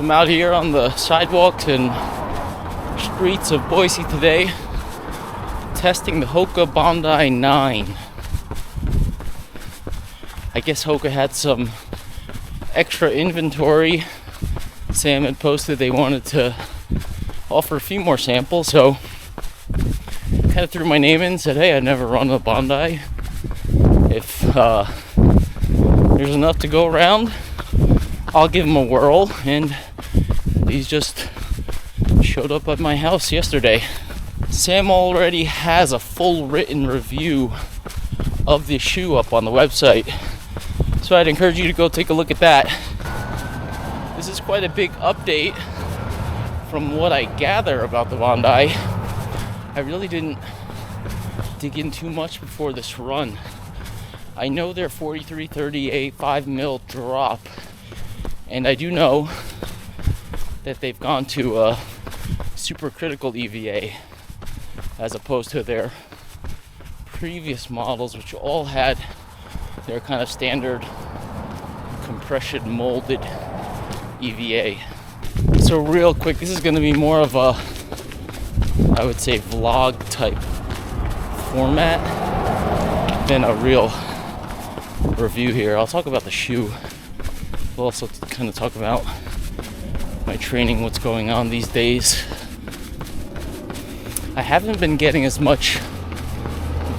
I'm out here on the sidewalks and streets of Boise today, testing the HOKA Bondi 9. I guess HOKA had some extra inventory. Sam had posted they wanted to offer a few more samples, so kind of threw my name in and said, hey, I've never run a Bondi. If there's enough to go around, I'll give them a whirl. And these just showed up at my house yesterday. Sam already has a full written review of the shoe up on the website, so I'd encourage you to go take a look at that. This is quite a big update from what I gather about the Bondi. I really didn't dig in too much before this run. I know they're 4338 5mm drop, and I do know that they've gone to a supercritical EVA as opposed to their previous models, which all had their kind of standard compression molded EVA. So real quick, this is going to be more of a, I would say, vlog type format than a real review here. I'll talk about the shoe. We'll also kind of talk about my training, what's going on these days. I haven't been getting as much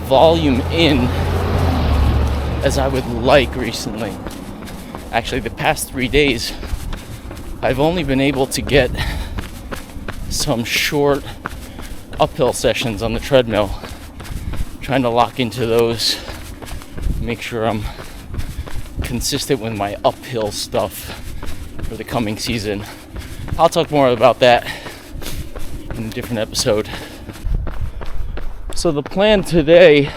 volume in as I would like recently. Actually, the past 3 days, I've only been able to get some short uphill sessions on the treadmill. I'm trying to lock into those, make sure I'm consistent with my uphill stuff for the coming season. I'll talk more about that in a different episode. So the plan today,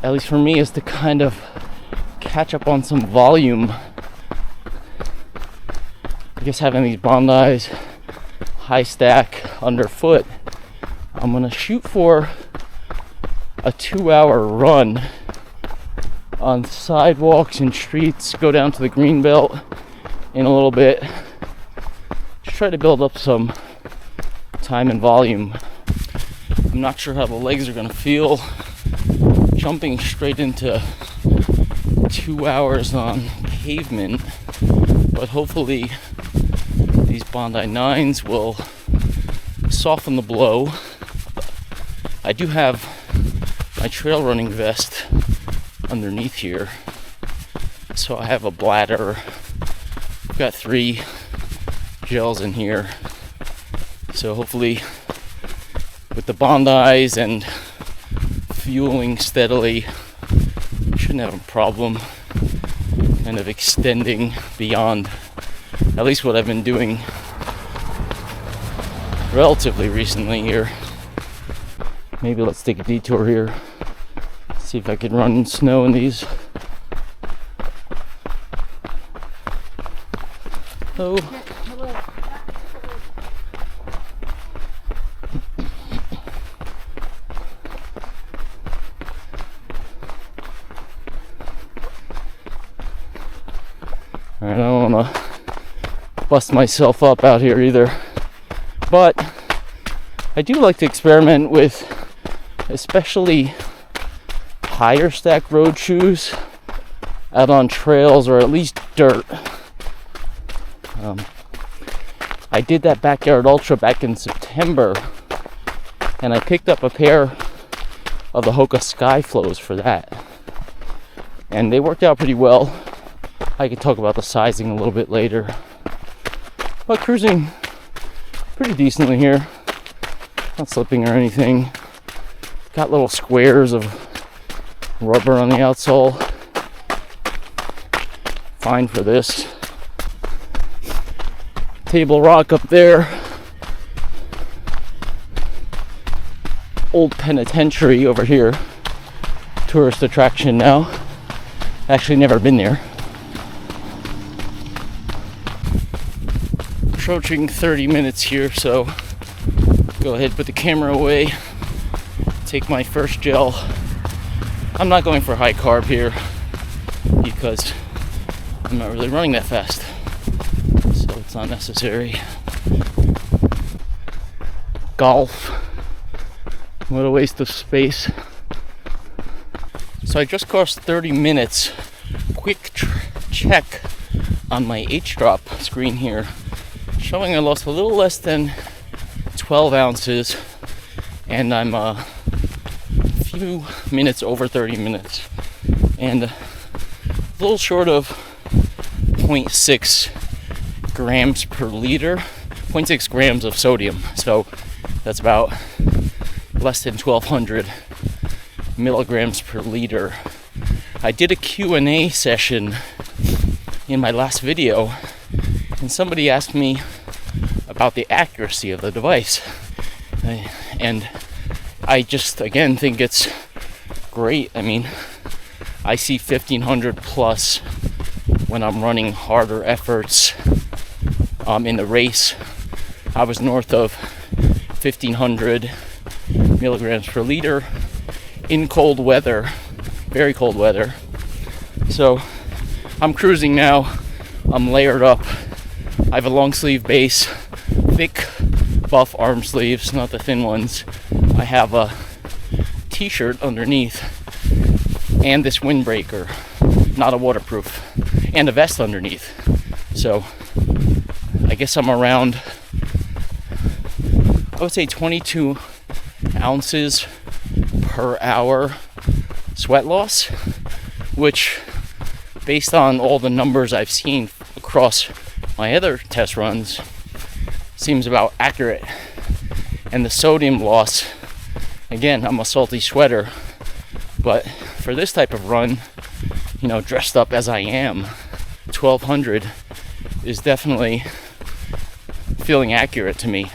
at least for me, is to kind of catch up on some volume. I guess having these Bondis high stack underfoot, I'm gonna shoot for a 2-hour run on sidewalks and streets, go down to the green belt in a little bit. Just try to build up some time and volume. I'm not sure how the legs are gonna feel jumping straight into 2 hours on pavement, but hopefully these Bondi 9s will soften the blow. I do have my trail running vest underneath here, so I have a Bladder. I've got 3 gels in here, so hopefully with the Bondis and fueling steadily, shouldn't have a problem kind of extending beyond at least what I've been doing relatively recently here. Maybe let's take a detour here, see if I can run in snow in these. Oh. Alright, I don't want to bust myself up out here either, but I do like to experiment with especially higher stack road shoes out on trails or at least dirt. I did that backyard ultra back in September, and I picked up a pair of the HOKA Skyflows for that, and they worked out pretty well. I could talk about the sizing a little bit later, but cruising pretty decently here, not slipping or anything. Got little squares of rubber on the outsole, fine for this. Table Rock up there, old penitentiary over here, tourist attraction now. Actually never been there. Approaching 30 minutes here, so go ahead, put the camera away, take my first gel. I'm not going for high carb here because I'm not really running that fast. So It's not necessary. Golf. What a waste of space. So I just crossed 30 minutes. Quick check on my hDrop screen here, showing I lost a little less than 12 ounces, and I'm a few minutes over 30 minutes, and a little short of 0.6 grams per liter, 0.6 grams of sodium. So that's about less than 1,200 milligrams per liter. I did a Q&A session in my last video, and somebody asked me about the accuracy of the device, and I just again think it's great. I mean, I see 1,500 plus when I'm running harder efforts. In the race, I was north of 1,500 milligrams per liter in cold weather, very cold weather. So I'm cruising now. I'm layered up. I have a long sleeve base, thick buff arm sleeves, not the thin ones. I have a t-shirt underneath and this windbreaker, not a waterproof, and a vest underneath. So I guess I'm around, I would say 22 ounces per hour sweat loss, which, based on all the numbers I've seen across my other test runs, seems about accurate. And the sodium loss, again, I'm a salty sweater, but for this type of run, you know, dressed up as I am, 1,200 is definitely feeling accurate to me.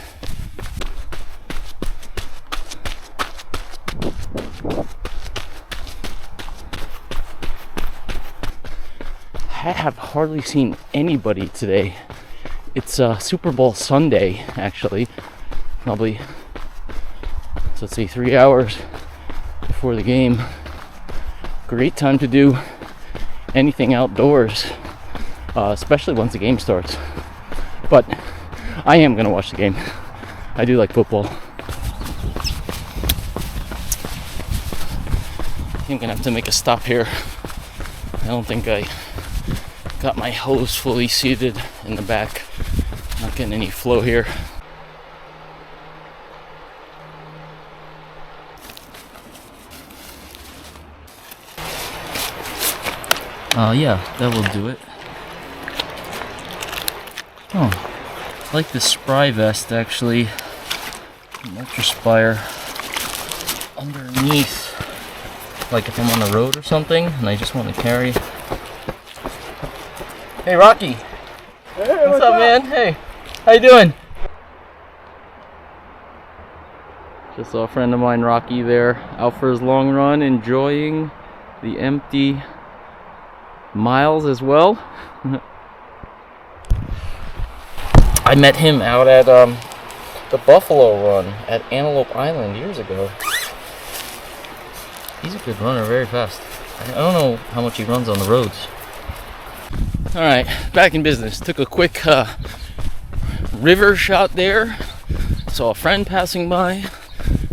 I have hardly seen anybody today. It's Super Bowl Sunday, actually. Probably, so let's say 3 hours before the game. Great time to do anything outdoors, especially once the game starts. But I am going to watch the game. I do like football. I think I'm going to have to make a stop here. I don't think I got my hose fully seated in the back. Not getting any flow here. Yeah, that will do it. Oh, I like this Spry vest actually. UltrAspire underneath. Like if I'm on the road or something and I just want to carry. Hey Rocky. Hey, what's up, man? Hey, how you doing? Just saw a friend of mine, Rocky, there, out for his long run, enjoying the empty miles as well. I met him out at the Buffalo Run at Antelope Island years ago. He's a good runner, very fast. I don't know how much he runs on the roads. Alright, back in business. Took a quick river shot there. Saw a friend passing by.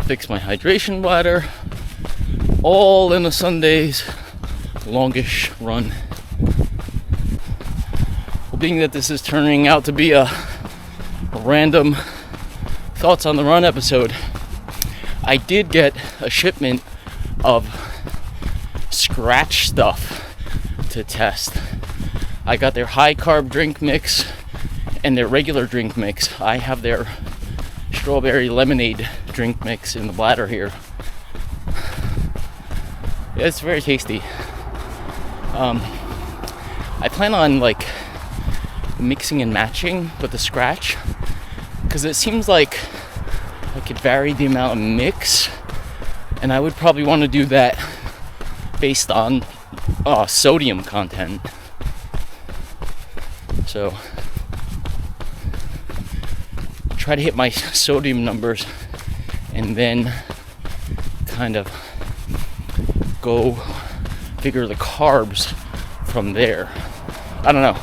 Fixed my hydration bladder. All in a Sunday's longish run. Well, being that this is turning out to be a random thoughts on the run episode, I did get a shipment of Skratch stuff to test. I got their high carb drink mix and their regular drink mix. I have their strawberry lemonade drink mix in the Bladder here. Yeah, it's very tasty. I plan on like mixing and matching with the Skratch, because it seems like I could vary the amount of mix, and I would probably want to do that based on sodium content. So try to hit my sodium numbers and then kind of go figure the carbs from there. I don't know,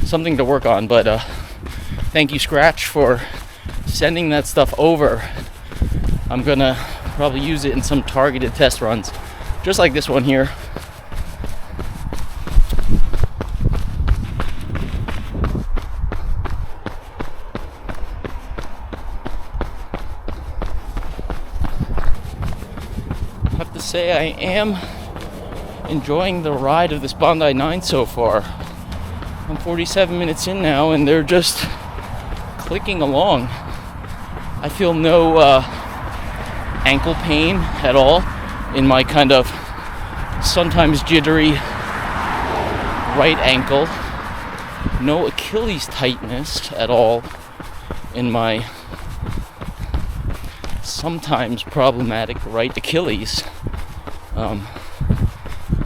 something to work on, but Thank you, Skratch, for sending that stuff over. I'm gonna probably use it in some targeted test runs, just like this one here. I have to say I am enjoying the ride of this Bondi 9 so far. I'm 47 minutes in now and they're just clicking along. I feel no ankle pain at all in my kind of sometimes jittery right ankle. No Achilles tightness at all in my sometimes problematic right Achilles.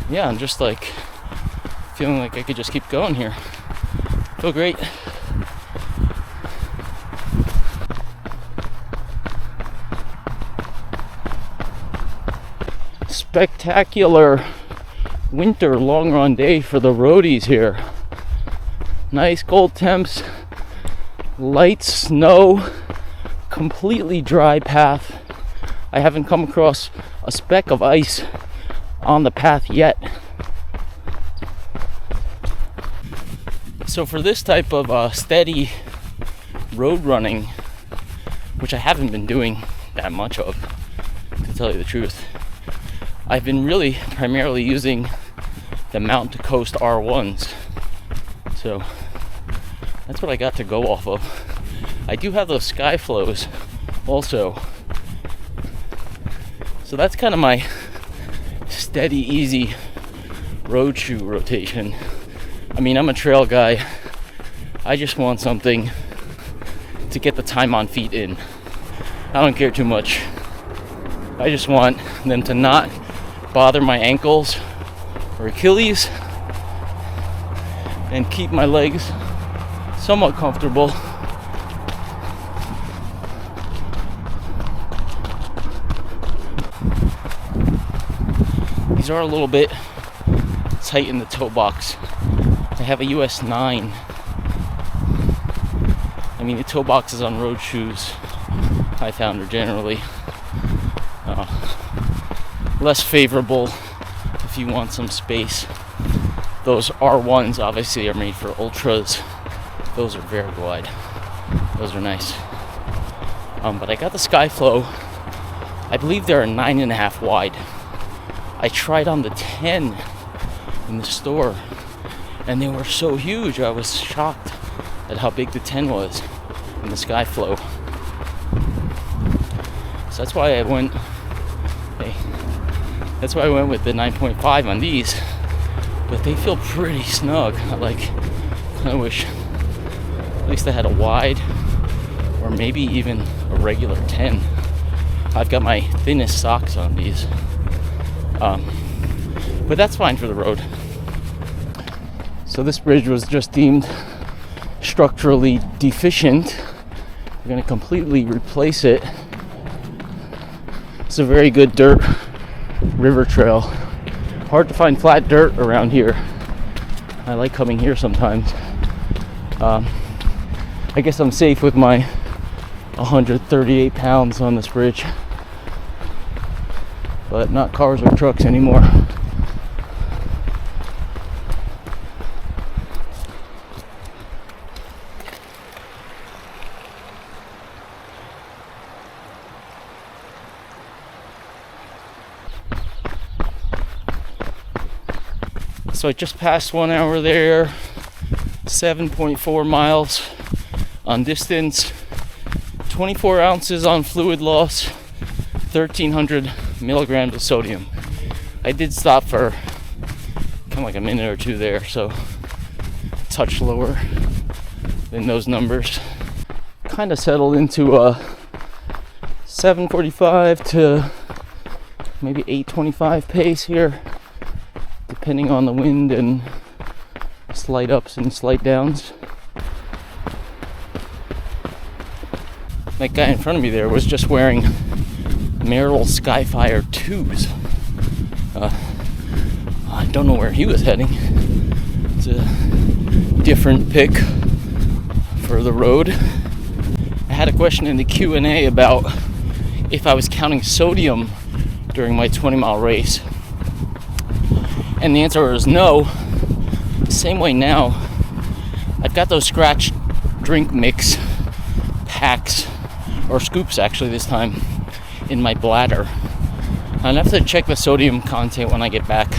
Yeah, I'm just like feeling like I could just keep going here. Feel great. Spectacular winter long run day for the roadies here. Nice cold temps, light snow, completely dry path. I haven't come across a speck of ice on the path yet. So for this type of steady road running, which I haven't been doing that much of, to tell you the truth, I've been really primarily using the Mountain to Coast R1s. So that's what I got to go off of. I do have those Skyflows also. So that's kind of my steady, easy road shoe rotation. I mean, I'm a trail guy. I just want something to get the time on feet in. I don't care too much. I just want them to not bother my ankles or Achilles and keep my legs somewhat comfortable. These are a little bit tight in the toe box. I have a US 9. I mean, the toe boxes on road shoes, I found, are generally less favorable if you want some space. Those R1s obviously are made for ultras. Those are very wide. Those are nice. But I got the Skyflow. I believe they're a 9.5 wide. I tried on the 10 in the store, and they were so huge. I was shocked at how big the 10 was in the Skyflow. So that's why I went. That's why I went with the 9.5 on these. But they feel pretty snug. I wish at least I had a wide, or maybe even a regular 10. I've got my thinnest socks on these. But that's fine for the road. So this bridge was just deemed structurally deficient. We're going to completely replace it. It's a very good dirt river trail. Hard to find flat dirt around here. I like coming here sometimes. I guess I'm safe with my 138 pounds on this bridge, but not cars or trucks anymore. So I just passed 1 hour there, 7.4 miles on distance, 24 ounces on fluid loss, 1,300 milligrams of sodium. I did stop for kind of like a minute or two there, so a touch lower than those numbers. Kind of settled into a 7:45 to maybe 8:25 pace here, depending on the wind and slight ups and slight downs. That guy in front of me there was just wearing Merrell Skyfire 2s. I don't know where he was heading. It's a different pick for the road. I had a question in the Q&A about if I was counting sodium during my 20-mile race. And the answer is no. Same way now. I've got those Skratch drink mix packs, or scoops actually this time, in my Bladder. I'll have to check the sodium content when I get back.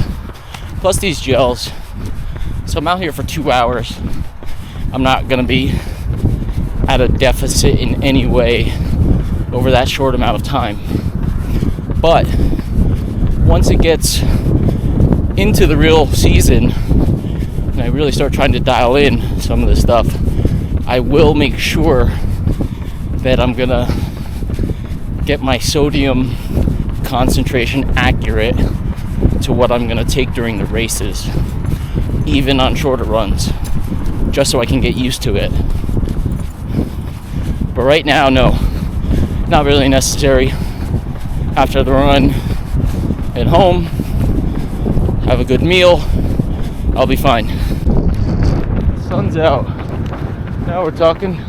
Plus these gels. So I'm out here for 2 hours. I'm not going to be at a deficit in any way over that short amount of time. But once it gets into the real season and I really start trying to dial in some of this stuff, I will make sure that I'm going to get my sodium concentration accurate to what I'm going to take during the races, even on shorter runs, just so I can get used to it. But right now, no, not really necessary. After the run, at home, have a good meal, I'll be fine. Sun's out. Now we're talking.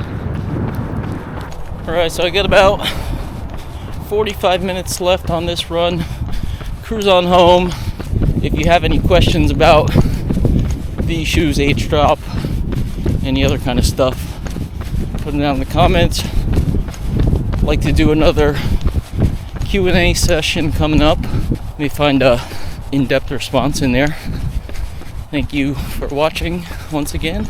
Alright, so I got about 45 minutes left on this run. Cruise on home. If you have any questions about these shoes, hDrop, any other kind of stuff, put them down in the comments. I'd like to do another Q&A session coming up. Let me find a in-depth response in there. Thank you for watching once again.